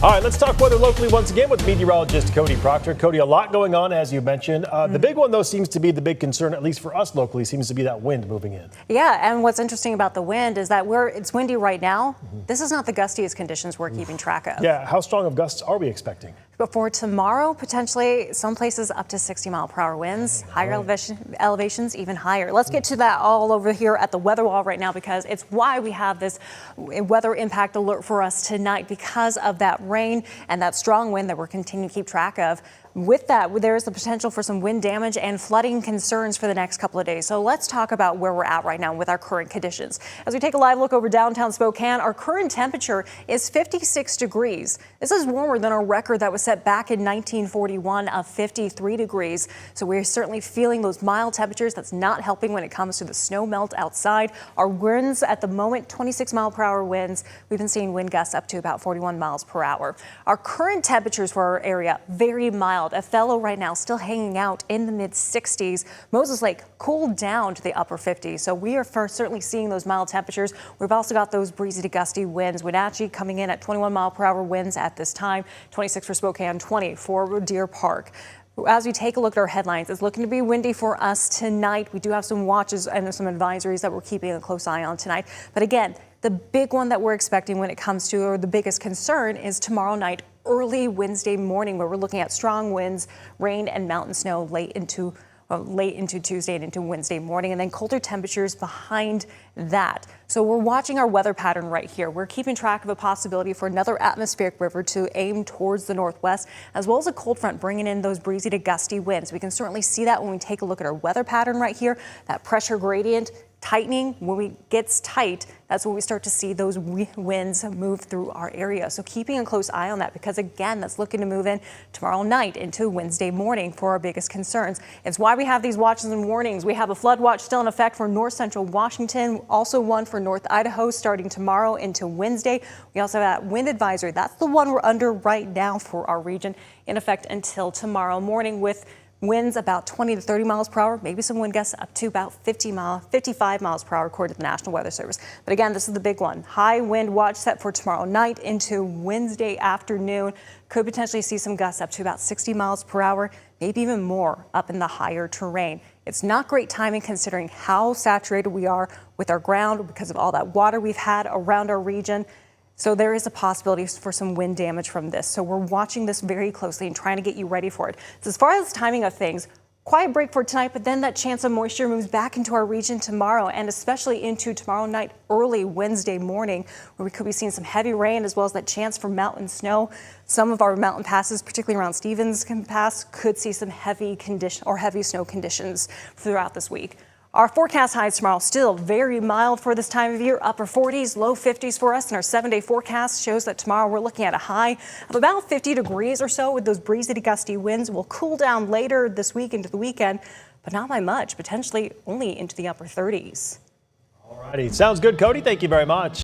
All right, let's talk weather locally once again with meteorologist Cody Proctor. Cody, a lot going on, as you mentioned. The big one, though, seems to be the big concern, at least for us locally, seems to be that wind moving in. Yeah, and what's interesting about the wind is that it's windy right now. This is not the gustiest conditions we're keeping track of. Yeah, how strong of gusts are we expecting? But for tomorrow, potentially some places up to 60-mile-per-hour winds, higher elevations even higher. Let's get to that all over here at the weather wall right now, because it's why we have this weather impact alert for us tonight, because of that rain and that strong wind that we're continuing to keep track of. With that, there is the potential for some wind damage and flooding concerns for the next couple of days. So let's talk about where we're at right now with our current conditions. As we take a live look over downtown Spokane, our current temperature is 56 degrees. This is warmer than our record that was set back in 1941 of 53 degrees. So we're certainly feeling those mild temperatures. That's not helping when it comes to the snow melt outside. Our winds at the moment, 26-mile-per-hour winds. We've been seeing wind gusts up to about 41 miles per hour. Our current temperatures for our area, very mild. Othello right now still hanging out in the mid-60s. Moses Lake cooled down to the upper 50s. So we are certainly seeing those mild temperatures. We've also got those breezy to gusty winds. Wenatchee coming in at 21-mile-per-hour winds at this time. 26 for Spokane, 20 for Deer Park. As we take a look at our headlines, it's looking to be windy for us tonight. We do have some watches and some advisories that we're keeping a close eye on tonight. But again, the big one that we're expecting when it comes to, or the biggest concern, is tomorrow night, early Wednesday morning, where we're looking at strong winds, rain and mountain snow late into Tuesday and into Wednesday morning, and then colder temperatures behind that. So we're watching our weather pattern right here. We're keeping track of a possibility for another atmospheric river to aim towards the northwest, as well as a cold front bringing in those breezy to gusty winds. We can certainly see that when we take a look at our weather pattern right here. That pressure gradient tightening, when it gets tight, that's when we start to see those winds move through our area. So keeping a close eye on that, because again, that's looking to move in tomorrow night into Wednesday morning for our biggest concerns. It's why we have these watches and warnings. We have a flood watch still in effect for north central Washington, also one for North Idaho starting tomorrow into Wednesday. We also have that wind advisory. That's the one we're under right now for our region, in effect until tomorrow morning, with winds about 20 to 30 miles per hour, maybe some wind gusts up to about 55 miles per hour, according to the National Weather Service. But again, this is the big one. High wind watch set for tomorrow night into Wednesday afternoon. Could potentially see some gusts up to about 60 miles per hour, maybe even more up in the higher terrain. It's not great timing considering how saturated we are with our ground because of all that water we've had around our region. So there is a possibility for some wind damage from this. So we're watching this very closely and trying to get you ready for it. So as far as timing of things, quiet break for tonight, but then that chance of moisture moves back into our region tomorrow, and especially into tomorrow night, early Wednesday morning, where we could be seeing some heavy rain, as well as that chance for mountain snow. Some of our mountain passes, particularly around Stevens Pass, could see some heavy snow conditions throughout this week. Our forecast highs tomorrow still very mild for this time of year, upper 40s, low 50s for us. And our 7-day forecast shows that tomorrow we're looking at a high of about 50 degrees or so with those breezy to gusty winds. We'll cool down later this week into the weekend, but not by much, potentially only into the upper 30s. All righty. Sounds good, Cody. Thank you very much.